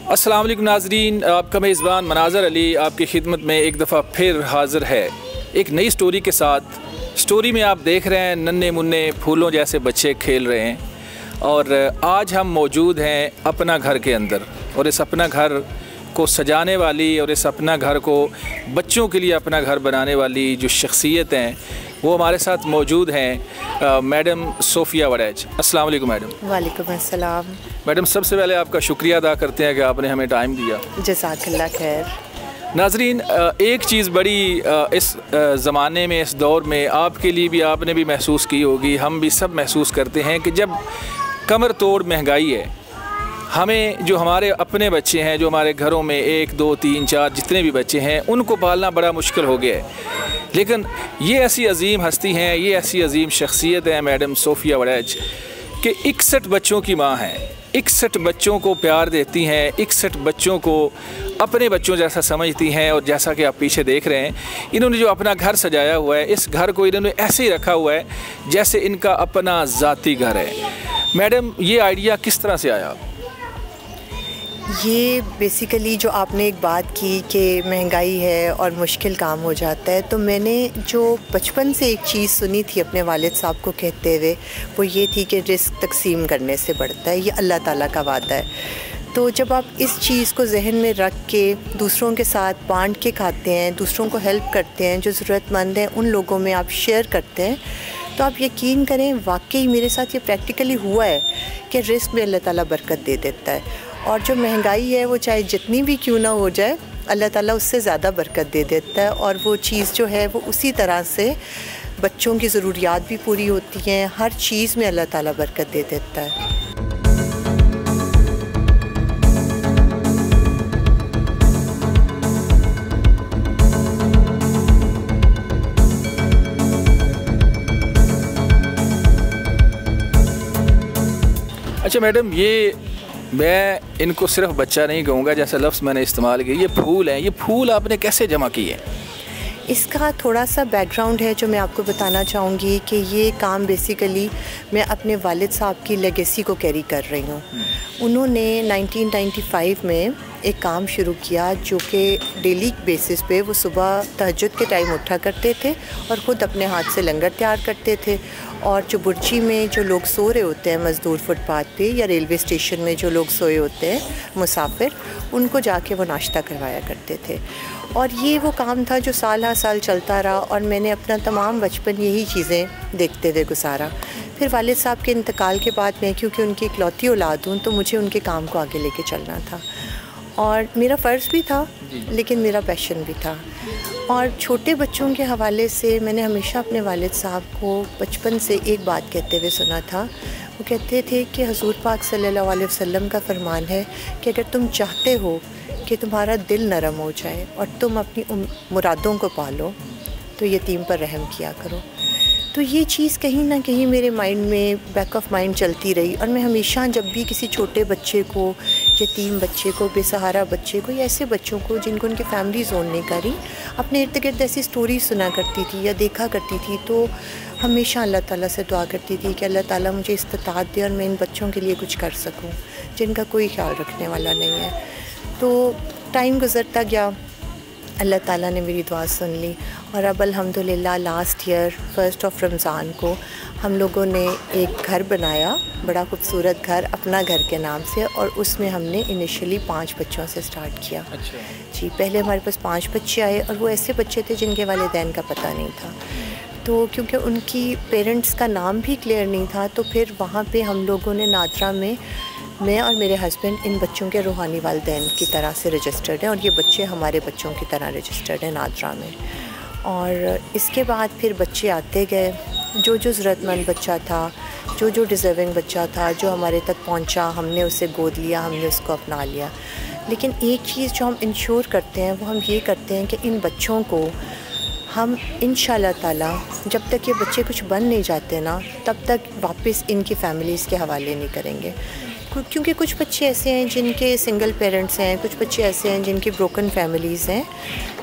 अस्सलाम वालेकुम नाज़रीन, आपका मेज़बान मनाज़र अली आपकी खिदमत में एक दफ़ा फिर हाज़िर है एक नई स्टोरी के साथ। स्टोरी में आप देख रहे हैं नन्हे मुन्ने फूलों जैसे बच्चे खेल रहे हैं और आज हम मौजूद हैं अपना घर के अंदर और इस अपना घर को सजाने वाली और इस अपना घर को बच्चों के लिए अपना घर बनाने वाली जो शख्सियत हैं वो हमारे साथ मौजूद हैं मैडम सोफ़िया वड़ैच। अस्सलाम वालेकुम मैडम। वालेकुम अस्सलाम। मैडम, सबसे पहले आपका शुक्रिया अदा करते हैं कि आपने हमें टाइम दिया। जज़ाकल्लाह खैर। नाज़रीन, एक चीज़ बड़ी इस ज़माने में, इस दौर में आपके लिए भी, आपने भी महसूस की होगी, हम भी सब महसूस करते हैं कि जब कमर तोड़ महंगाई है, हमें जो हमारे अपने बच्चे हैं, जो हमारे घरों में 1 2 3 4 जितने भी बच्चे हैं, उनको पालना बड़ा मुश्किल हो गया है। लेकिन ये ऐसी अजीम हस्ती हैं, ये ऐसी अजीम शख्सियत है मैडम सोफ़िया वड़ैच कि 61 बच्चों की माँ हैं, 61 बच्चों को प्यार देती हैं, 61 बच्चों को अपने बच्चों जैसा समझती हैं। और जैसा कि आप पीछे देख रहे हैं, इन्होंने जो अपना घर सजाया हुआ है, इस घर को इन्होंने ऐसे ही रखा हुआ है जैसे इनका अपना ज़ाती घर है। मैडम, ये आइडिया किस तरह से आया? ये बेसिकली जो आपने एक बात की कि महंगाई है और मुश्किल काम हो जाता है, तो मैंने जो बचपन से एक चीज़ सुनी थी अपने वालिद साहब को कहते हुए, वो ये थी कि रिस्क तकसीम करने से बढ़ता है, ये अल्लाह ताला का वादा है। तो जब आप इस चीज़ को जहन में रख के दूसरों के साथ बांट के खाते हैं, दूसरों को हेल्प करते हैं, जो ज़रूरतमंद हैं उन लोगों में आप शेयर करते हैं, तो आप यकीन करें वाकई मेरे साथ ये प्रैक्टिकली हुआ है कि रिस्क में अल्लाह ताला बरकत दे देता है। और जो महंगाई है वो चाहे जितनी भी क्यों ना हो जाए, अल्लाह ताला उससे ज़्यादा बरकत दे देता है। और वो चीज़ जो है वो उसी तरह से बच्चों की ज़रूरियात भी पूरी होती हैं, हर चीज़ में अल्लाह ताला बरकत दे देता है। अच्छा मैडम, ये मैं इनको सिर्फ बच्चा नहीं कहूँगा, जैसा लफ्ज़ मैंने इस्तेमाल किया, ये फूल हैं, ये फूल आपने कैसे जमा किए? इसका थोड़ा सा बैकग्राउंड है जो मैं आपको बताना चाहूँगी कि ये काम बेसिकली मैं अपने वालिद साहब की लेगेसी को कैरी कर रही हूँ। उन्होंने 1995 में एक काम शुरू किया जो कि डेली बेसिस पे वो सुबह तहज्जुद के टाइम उठा करते थे और ख़ुद अपने हाथ से लंगर तैयार करते थे। और जो बुर्जी में जो लोग सो रहे होते हैं मज़दूर फुटपाथ पे, या रेलवे स्टेशन में जो लोग सोए होते हैं मुसाफिर, उनको जाके वो नाश्ता करवाया करते थे। और ये वो काम था जो साल हर साल चलता रहा और मैंने अपना तमाम बचपन यही चीज़ें देखते हुए गुजारा। फिर वालिद साहब के इंतकाल के बाद मैं, क्योंकि उनकी इकलौती औलाद हूँ, तो मुझे उनके काम को आगे लेके चलना था और मेरा फ़र्ज़ भी था लेकिन मेरा पैशन भी था। और छोटे बच्चों के हवाले से मैंने हमेशा अपने वालिद साहब को बचपन से एक बात कहते हुए सुना था। वो कहते थे कि हुज़ूर पाक सल्लल्लाहु अलैहि वसल्लम का फरमान है कि अगर तुम चाहते हो कि तुम्हारा दिल नरम हो जाए और तुम अपनी मुरादों को पालो तो यतीम पर रहम किया करो। तो ये चीज़ कहीं ना कहीं मेरे माइंड में बैक ऑफ माइंड चलती रही और मैं हमेशा जब भी किसी छोटे बच्चे को, यतीम बच्चे को, बेसहारा बच्चे को या ऐसे बच्चों को जिनको उनकी फैमिलीज़ ओन नहीं करी, अपने इर्द गिर्द ऐसी स्टोरी सुना करती थी या देखा करती थी, तो हमेशा अल्लाह ताला से दुआ करती थी कि अल्लाह ताला मुझे इस्तिताअत दे और मैं इन बच्चों के लिए कुछ कर सकूं जिनका कोई ख्याल रखने वाला नहीं है। तो टाइम गुज़रता गया, अल्लाह ताला ने मेरी दुआ सुन ली और अब अल्हम्दुलिल्लाह लास्ट ईयर 1 रमज़ान को हम लोगों ने एक घर बनाया, बड़ा खूबसूरत घर, अपना घर के नाम से, और उसमें हमने इनिशियली 5 बच्चों से स्टार्ट किया। अच्छा जी, पहले हमारे पास 5 बच्चे आए और वो ऐसे बच्चे थे जिनके वालिदैन का पता नहीं था। तो क्योंकि उनकी पेरेंट्स का नाम भी क्लियर नहीं था, तो फिर वहाँ पे हम लोगों ने नादरा में, मैं और मेरे हस्बैंड इन बच्चों के रूहानी वालिदैन की तरह से रजिस्टर्ड हैं और ये बच्चे हमारे बच्चों की तरह रजिस्टर्ड हैं नादरा में। और इसके बाद फिर बच्चे आते गए, जो जो ज़रूरतमंद बच्चा था, जो जो डिज़र्विंग बच्चा था, जो हमारे तक पहुंचा, हमने उसे गोद लिया, हमने उसको अपना लिया। लेकिन एक चीज़ जो हम इंश्योर करते हैं वो हम ये करते हैं कि इन बच्चों को हम इंशाअल्लाह ताला जब तक ये बच्चे कुछ बन नहीं जाते ना, तब तक वापस इनकी फ़ैमिलीज़ के हवाले नहीं करेंगे। क्योंकि कुछ बच्चे ऐसे हैं जिनके सिंगल पेरेंट्स हैं, कुछ बच्चे ऐसे हैं जिनकी ब्रोकन फैमिलीज़ हैं।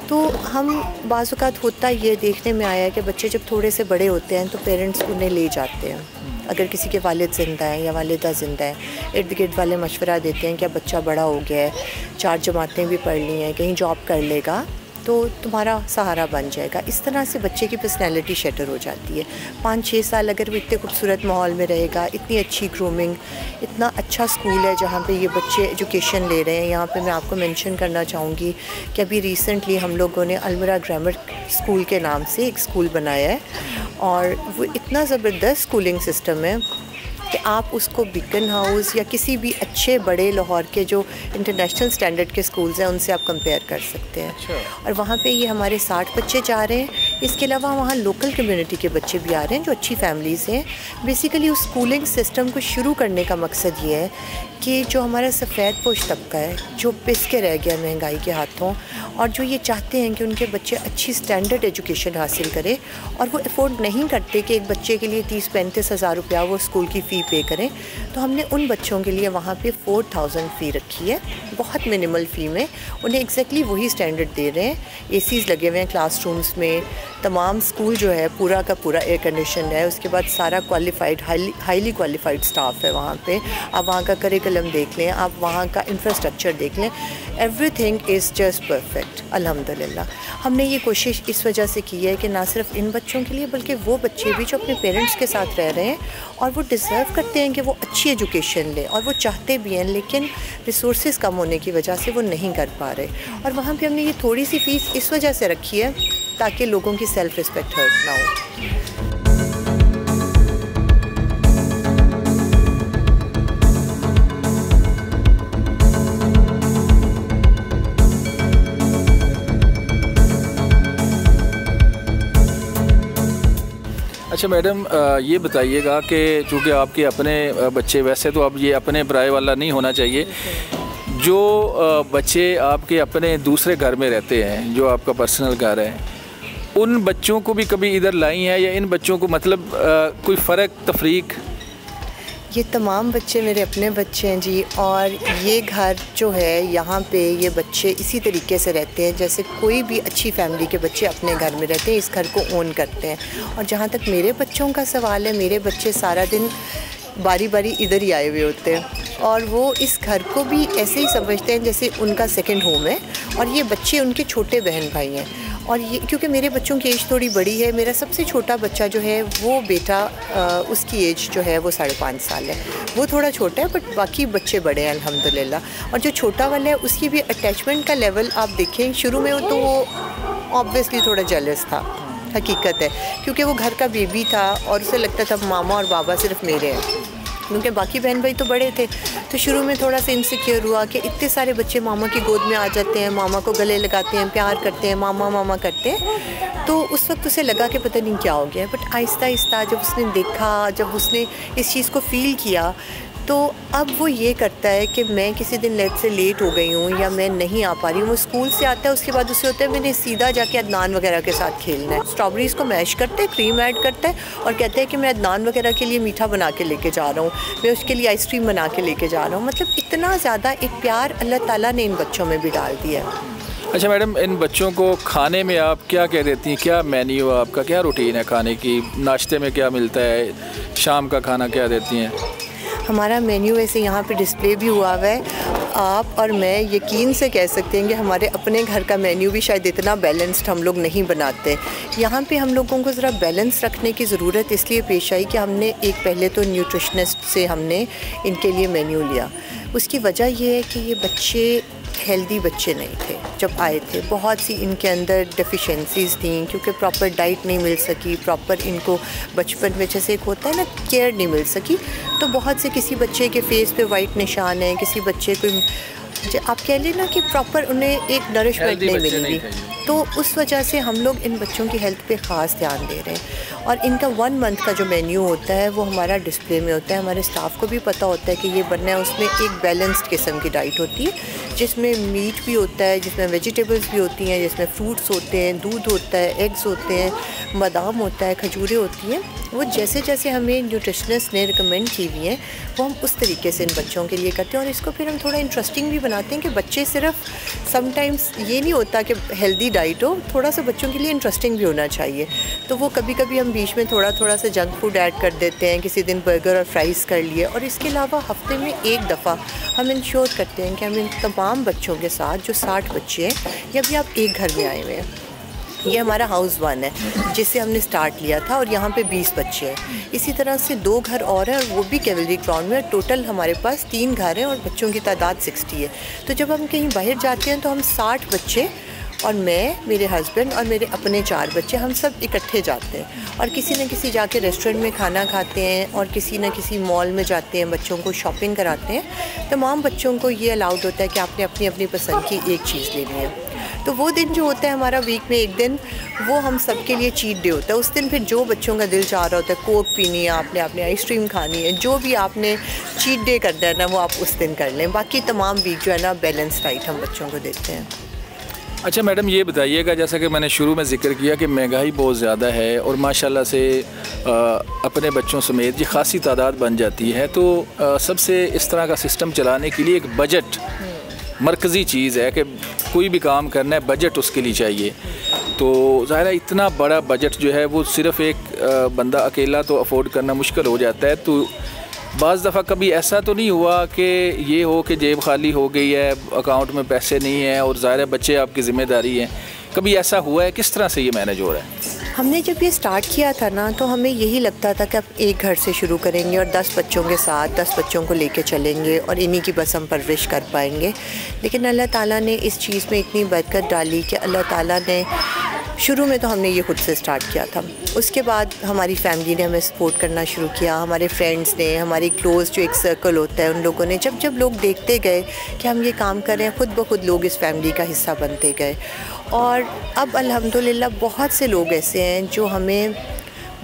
तो हम बाज़ औक़ात होता ये देखने में आया है कि बच्चे जब थोड़े से बड़े होते हैं तो पेरेंट्स उन्हें ले जाते हैं अगर किसी के वालिद ज़िंदा हैं या वालिदा ज़िंदा है, इर्द गिर्द वाले मशवरा देते हैं कि अब बच्चा बड़ा हो गया है, 4 जमातें भी पढ़ ली हैं, कहीं जॉब कर लेगा तो तुम्हारा सहारा बन जाएगा। इस तरह से बच्चे की पर्सनैलिटी शटर हो जाती है। 5-6 साल अगर वो इतने खूबसूरत माहौल में रहेगा, इतनी अच्छी ग्रूमिंग, इतना अच्छा स्कूल है जहाँ पे ये बच्चे एजुकेशन ले रहे हैं। यहाँ पे मैं आपको मेंशन करना चाहूँगी कि अभी रिसेंटली हम लोगों ने अलमरा ग्रामर स्कूल के नाम से एक स्कूल बनाया है और वो इतना ज़बरदस्त स्कूलिंग सिस्टम है कि आप उसको बीकन हाउस या किसी भी अच्छे बड़े लाहौर के जो इंटरनेशनल स्टैंडर्ड के स्कूल्स हैं उनसे आप कंपेयर कर सकते हैं। अच्छा। और वहाँ पे ये हमारे 60 बच्चे जा रहे हैं। इसके अलावा वहाँ लोकल कम्युनिटी के बच्चे भी आ रहे हैं जो अच्छी फैमिलीज़ हैं। बेसिकली उस स्कूलिंग सिस्टम को शुरू करने का मकसद ये है कि जो हमारा सफ़ेद पोश तबका है, जो पिस के रह गया महंगाई के हाथों, और जो ये चाहते हैं कि उनके बच्चे अच्छी स्टैंडर्ड एजुकेशन हासिल करें और वो अफोर्ड नहीं करते कि एक बच्चे के लिए 30-35 हज़ार रुपया वो स्कूल की फ़ी पे करें, तो हमने उन बच्चों के लिए वहाँ पे 4000 फ़ी रखी है, बहुत मिनिमल फ़ी में। उन्हें एग्जैक्टली वही स्टैंडर्ड दे रहे हैं। एसीज़ लगे हुए हैं क्लासरूम्स में, तमाम स्कूल जो है पूरा का पूरा एयर कंडीशन है। उसके बाद सारा क्वालिफाइड हाईली क्वालिफाइड स्टाफ है वहाँ पे। आप वहाँ का करिकुलम देख लें, आप वहाँ का इंफ्रास्ट्रक्चर देख लें, एवरीथिंग इज़ जस्ट परफेक्ट अल्हम्दुलिल्लाह। हमने ये कोशिश इस वजह से की है कि ना सिर्फ इन बच्चों के लिए बल्कि वो बच्चे भी जो अपने पेरेंट्स के साथ रह रहे हैं और वो डिज़र्व करते हैं कि वो अच्छी एजुकेशन लें और वो चाहते भी हैं, लेकिन रिसोर्सेज कम होने की वजह से वो नहीं कर पा रहे। और वहाँ पे हमने ये थोड़ी सी फ़ीस इस वजह से रखी है ताकि लोगों की सेल्फ़ रिस्पेक्ट हर्ट ना हो। अच्छा मैडम, ये बताइएगा कि चूँकि आपके अपने बच्चे, वैसे तो अब ये अपने पराए वाला नहीं होना चाहिए, जो बच्चे आपके अपने दूसरे घर में रहते हैं, जो आपका पर्सनल घर है, उन बच्चों को भी कभी इधर लाई हैं या इन बच्चों को मतलब कोई फ़र्क तफरीक? ये तमाम बच्चे मेरे अपने बच्चे हैं जी। और ये घर जो है यहाँ पे ये बच्चे इसी तरीके से रहते हैं जैसे कोई भी अच्छी फैमिली के बच्चे अपने घर में रहते हैं, इस घर को ओन करते हैं। और जहाँ तक मेरे बच्चों का सवाल है, मेरे बच्चे सारा दिन बारी बारी इधर ही आए हुए होते हैं और वो इस घर को भी ऐसे ही समझते हैं जैसे उनका सेकंड होम है। और ये बच्चे उनके छोटे बहन भाई हैं। और ये क्योंकि मेरे बच्चों की एज थोड़ी बड़ी है, मेरा सबसे छोटा बच्चा जो है वो बेटा, उसकी एज जो है वो 5.5 साल है। वो थोड़ा छोटा है बट बाकी बच्चे बड़े हैं अल्हम्दुलिल्लाह। और जो छोटा वाला है उसकी भी अटैचमेंट का लेवल आप देखें, शुरू में तो वो ऑब्वियसली थोड़ा जेलस था, हकीकत है, क्योंकि वो घर का बेबी था और उसे लगता था मामा और बाबा सिर्फ मेरे हैं, क्योंकि बाकी बहन भाई तो बड़े थे। तो शुरू में थोड़ा सा इनसिक्योर हुआ कि इतने सारे बच्चे मामा की गोद में आ जाते हैं, मामा को गले लगाते हैं, प्यार करते हैं, मामा मामा करते हैं। तो उस वक्त उसे लगा कि पता नहीं क्या हो गया। बट आहिस्ता आहिस्ता जब उसने देखा, जब उसने इस चीज़ को फ़ील किया, तो अब वो ये करता है कि मैं किसी दिन लेट हो गई हूँ या मैं नहीं आ पा रही हूँ, वो स्कूल से आता है, उसके बाद उसे होता है मैंने सीधा जाके अदनान वगैरह के साथ खेलना है। स्ट्रॉबेरीज़ को मैश करते हैं, क्रीम ऐड करता है और कहते हैं कि मैं अदनान वगैरह के लिए मीठा बना के लेके जा रहा हूँ, मैं उसके लिए आइसक्रीम बना के लेके जा रहा हूँ। मतलब इतना ज़्यादा एक प्यार अल्लाह ताला ने इन बच्चों में भी डाल दिया है। अच्छा मैडम, इन बच्चों को खाने में आप क्या कह देती हैं, क्या मेन्यू है आपका, क्या रूटीन है खाने की, नाश्ते में क्या मिलता है, शाम का खाना क्या देती हैं? हमारा मेन्यू ऐसे यहाँ पे डिस्प्ले भी हुआ हुआ है। आप और मैं यकीन से कह सकते हैं कि हमारे अपने घर का मेन्यू भी शायद इतना बैलेंस्ड हम लोग नहीं बनाते। यहाँ पे हम लोगों को ज़रा बैलेंस रखने की ज़रूरत इसलिए पेश आई कि हमने एक पहले तो न्यूट्रिशनिस्ट से हमने इनके लिए मेन्यू लिया। उसकी वजह यह है कि ये बच्चे हेल्दी बच्चे नहीं थे जब आए थे, बहुत सी इनके अंदर डेफिशिएंसीज़ थी क्योंकि प्रॉपर डाइट नहीं मिल सकी, प्रॉपर इनको बचपन में जैसे एक होता है ना केयर नहीं मिल सकी। तो बहुत से किसी बच्चे के फेस पे वाइट निशान है, किसी बच्चे को आप कह लेना कि प्रॉपर उन्हें एक नरिशमेंट नहीं मिलेगी। तो उस वजह से हम लोग इन बच्चों की हेल्थ पे ख़ास ध्यान दे रहे हैं। और इनका 1 मंथ का जो मेन्यू होता है वो हमारा डिस्प्ले में होता है। हमारे स्टाफ को भी पता होता है कि ये बनना है। उसमें एक बैलेंस्ड किस्म की डाइट होती है जिसमें मीट भी होता है, जिसमें वेजिटेबल्स भी होती हैं, जिसमें फ्रूट्स होते हैं, दूध होता है, एग्स होते हैं, बादाम होता है, खजूरें होती हैं। वो जैसे जैसे हमें न्यूट्रिशनिस्ट ने रिकमेंड की हुई हैं वो हम उस तरीके से इन बच्चों के लिए करते हैं। और इसको फिर हम थोड़ा इंटरेस्टिंग भी बनाते हैं कि बच्चे सिर्फ समटाइम्स ये नहीं होता कि हेल्दी डाइट हो, थोड़ा सा बच्चों के लिए इंटरेस्टिंग भी होना चाहिए। तो वो कभी कभी हम बीच में थोड़ा थोड़ा सा जंक फूड ऐड कर देते हैं, किसी दिन बर्गर और फ्राइज़ कर लिए। और इसके अलावा हफ्ते में एक दफ़ा हम इंश्योर करते हैं कि हम इन तमाम बच्चों के साथ, जो 60 बच्चे हैं, या भी आप एक घर में आए हुए हैं, ये हमारा हाउस 1 है जिससे हमने स्टार्ट लिया था, और यहाँ पे 20 बच्चे हैं। इसी तरह से 2 घर और हैं, और वो भी कैवलरी ग्राउंड में। टोटल हमारे पास 3 घर हैं और बच्चों की तादाद 60 है। तो जब हम कहीं बाहर जाते हैं तो हम 60 बच्चे, और मैं, मेरे हस्बैंड और मेरे अपने 4 बच्चे, हम सब इकट्ठे जाते हैं और किसी न किसी जाके रेस्टोरेंट में खाना खाते हैं, और किसी न किसी मॉल में जाते हैं, बच्चों को शॉपिंग कराते हैं। तमाम बच्चों को ये अलाउड होता है कि आपने अपनी अपनी पसंद की एक चीज़ लेनी है। तो वो दिन जो होता है हमारा वीक में एक दिन, वो हम सब के लिए चीट डे होता है। उस दिन फिर जो बच्चों का दिल चाह रहा होता है, कोक पीनी है आपने आइसक्रीम खानी है, जो भी आपने चीट डे करना है ना, वो आप उस दिन कर लें। बाकी तमाम वीक जो है ना, बैलेंस डाइट हम बच्चों को देते हैं। अच्छा मैडम, ये बताइएगा, जैसा कि मैंने शुरू में ज़िक्र किया कि महंगाई बहुत ज़्यादा है और माशाल्लाह से अपने बच्चों समेत ये ख़ासी तादाद बन जाती है, तो सबसे इस तरह का सिस्टम चलाने के लिए एक बजट मरकज़ी चीज़ है कि कोई भी काम करना है, बजट उसके लिए चाहिए। तो ज़ाहिर है इतना बड़ा बजट जो है वो सिर्फ़ एक बंदा अकेला तो अफोर्ड करना मुश्किल हो जाता है। तो बाज़ दफ़ा कभी ऐसा तो नहीं हुआ कि ये हो कि जेब खाली हो गई है, अकाउंट में पैसे नहीं हैं, और ज़ाहिर है बच्चे आपकी ज़िम्मेदारी हैं, कभी ऐसा हुआ है? किस तरह से ये मैनेज हो रहा है? हमने जब ये स्टार्ट किया था ना, तो हमें यही लगता था कि अब एक घर से शुरू करेंगे और 10 बच्चों के साथ 10 बच्चों को लेके चलेंगे और इन्हीं की बस हम परवरिश कर पाएंगे। लेकिन अल्लाह ताला ने इस चीज़ में इतनी बरकत डाली कि अल्लाह ताला ने, शुरू में तो हमने ये खुद से स्टार्ट किया था, उसके बाद हमारी फैमिली ने हमें सपोर्ट करना शुरू किया, हमारे फ्रेंड्स ने, हमारी क्लोज़ जो एक सर्कल होता है, उन लोगों ने, जब लोग देखते गए कि हम ये काम कर रहे हैं, ख़ुद ब खुद लोग इस फैमिली का हिस्सा बनते गए। और अब अल्हम्दुलिल्लाह बहुत से लोग ऐसे हैं जो हमें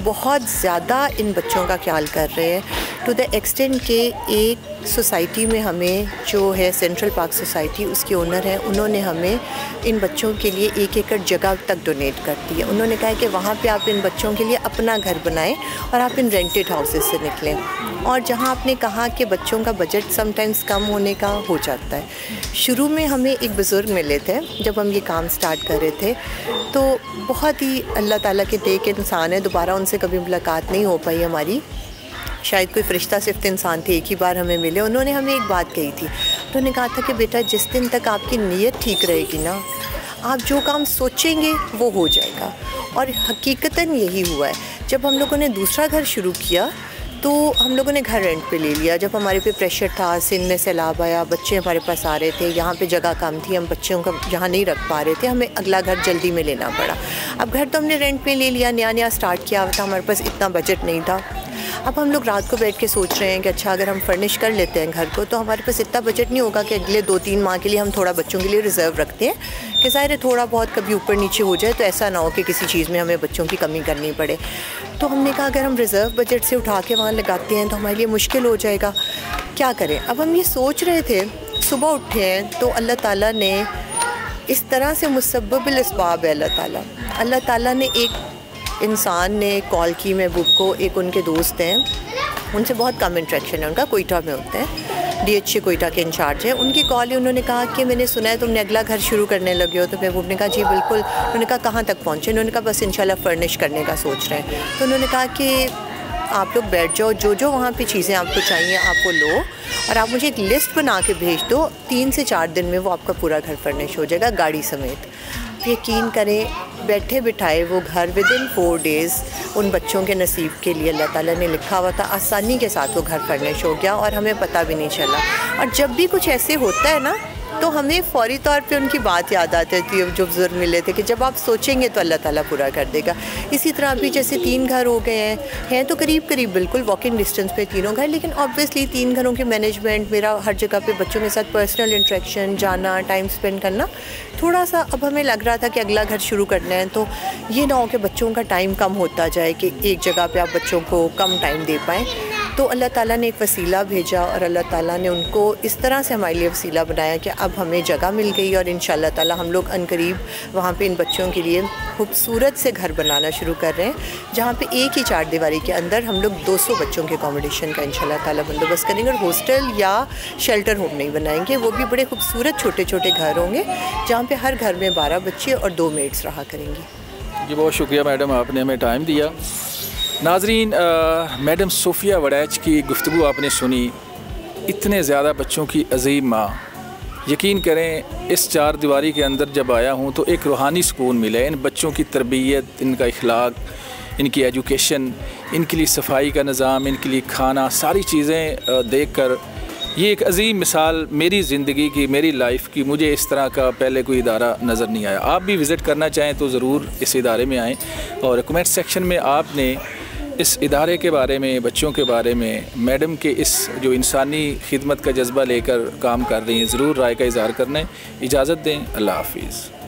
बहुत ज़्यादा इन बच्चों का ख्याल कर रहे हैं, टू द एक्सटेंट के एक सोसाइटी में हमें, जो है सेंट्रल पार्क सोसाइटी, उसके ओनर हैं, उन्होंने हमें इन बच्चों के लिए 1 एकड़ जगह तक डोनेट कर दी है। उन्होंने कहा है कि वहाँ पे आप इन बच्चों के लिए अपना घर बनाएं और आप इन रेंटेड हाउसेस से निकलें। और जहाँ आपने कहा कि बच्चों का बजट समटाइम्स कम होने का हो जाता है, शुरू में हमें एक बुज़ुर्ग मिले थे जब हम ये काम स्टार्ट कर रहे थे, तो बहुत ही अल्लाह ताला के दे के इंसान है, दोबारा उनसे कभी मुलाकात नहीं हो पाई हमारी, शायद कोई फ़रिश्ता सिफ्त इंसान थे, एक ही बार हमें मिले। उन्होंने हमें एक बात कही थी, उन्होंने कहा था कि बेटा, जिस दिन तक आपकी नीयत ठीक रहेगी ना, आप जो काम सोचेंगे वो हो जाएगा। और हकीकतन यही हुआ है। जब हम लोगों ने दूसरा घर शुरू किया तो हम लोगों ने घर रेंट पे ले लिया। जब हमारे पे प्रेशर था, सिंध में सैलाब आया, बच्चे हमारे पास आ रहे थे, यहाँ पे जगह कम थी, हम बच्चों को यहाँ नहीं रख पा रहे थे, हमें अगला घर जल्दी में लेना पड़ा। अब घर तो हमने रेंट पे ले लिया, नया स्टार्ट किया था, हमारे पास इतना बजट नहीं था। अब हम लोग रात को बैठ के सोच रहे हैं कि अच्छा, अगर हम फर्निश कर लेते हैं घर को, तो हमारे पास इतना बजट नहीं होगा कि अगले 2-3 माह के लिए हम थोड़ा बच्चों के लिए रिज़र्व रखते हैं, कि ज़ाहिर है थोड़ा बहुत कभी ऊपर नीचे हो जाए तो ऐसा ना हो कि किसी चीज़ में हमें बच्चों की कमी करनी पड़े। तो हमने कहा अगर हम रिज़र्व बजट से उठा के वहाँ लगाते हैं तो हमारे लिए मुश्किल हो जाएगा, क्या करें। अब हम ये सोच रहे थे, सुबह उठे हैं तो अल्लाह ताला ने इस तरह से मुसब्बिबुल अस्बाब है, अल्लाह ताला ने, एक इंसान ने कॉल की महबूब को, एक उनके दोस्त हैं, उनसे बहुत कम इंटरेक्शन है उनका, कोयटा में होते हैं, DHA कोयटा के इंचार्ज हैं। उनकी कॉल ही, उन्होंने कहा कि मैंने सुना है तुमने अगला घर शुरू करने लगे हो। तो महबूब ने कहा जी बिल्कुल। उन्होंने कहा कहाँ तक पहुँचे? उन्होंने कहा बस इंशाल्लाह फर्निश करने का सोच रहे हैं। तो उन्होंने कहा कि आप लोग बैठ जाओ, जो वहाँ पे चीज़ें आपको चाहिए आप वो लो, और आप मुझे एक लिस्ट बना के भेज दो, 3 से 4 दिन में वो आपका पूरा घर फर्निश हो जाएगा, गाड़ी समेत। यकीन करें, बैठे बिठाए वो घर विदिन 4 डेज़ उन बच्चों के नसीब के लिए अल्लाह ताला ने लिखा हुआ था, आसानी के साथ वो घर फर्निश हो गया और हमें पता भी नहीं चला। और जब भी कुछ ऐसे होता है ना, तो हमें फ़ौरी तौर पे उनकी बात याद आती थी, जो बुज़ुर्ग मिले थे, कि जब आप सोचेंगे तो अल्लाह ताला पूरा कर देगा। इसी तरह अभी जैसे 3 घर हो गए हैं तो करीब बिल्कुल वॉकिंग डिस्टेंस पे तीनों घर, लेकिन ऑब्वियसली 3 घरों के मैनेजमेंट, मेरा हर जगह पे बच्चों के साथ पर्सनल इंटरेक्शन, जाना, टाइम स्पेंड करना, थोड़ा सा अब हमें लग रहा था कि अगला घर शुरू करना है तो ये ना हो कि बच्चों का टाइम कम होता जाए, कि एक जगह पे आप बच्चों को कम टाइम दे पाएँ। तो अल्लाह ताला ने एक वसीला भेजा और अल्लाह ताला ने उनको इस तरह से हमारे लिए वसीला बनाया कि अब हमें जगह मिल गई और इंशाअल्लाह ताला हम लोग अनकरीब वहाँ पे इन बच्चों के लिए खूबसूरत से घर बनाना शुरू कर रहे हैं, जहाँ पे एक ही चार दीवारी के अंदर हम लोग 200 बच्चों के अकोमोडेशन का इंशाअल्लाह ताला बंदोबस्त करेंगे और हॉस्टल या शेल्टर होम नहीं बनाएंगे। वो भी बड़े खूबसूरत छोटे छोटे घर होंगे जहाँ पे हर घर में 12 बच्चे और 2 मेड्स रहा करेंगी। जी बहुत शुक्रिया मैडम, आपने हमें टाइम दिया। नाजरीन, मैडम सोफिया वड़ैच की गुफ्तगू आपने सुनी। इतने ज़्यादा बच्चों की अजीम माँ, यकीन करें इस चार दीवारी के अंदर जब आया हूँ तो एक रूहानी सुकून मिला है। इन बच्चों की तरबियत, इनका इखलाक, इनकी एजुकेशन, इनके लिए सफाई का निज़ाम, इनके लिए खाना, सारी चीज़ें देख कर ये एक अजीम मिसाल मेरी ज़िंदगी की, मेरी लाइफ की, मुझे इस तरह का पहले कोई इदारा नज़र नहीं आया। आप भी विज़िट करना चाहें तो ज़रूर इस इदारे में आएँ और कमेंट सेक्शन में आपने इस इदारे के बारे में, बच्चों के बारे में, मैडम के इस जो इंसानी खिदमत का जज्बा लेकर काम कर रही हैं, ज़रूर राय का इज़हार करने। इजाज़त दें। अल्लाह हाफ़िज़।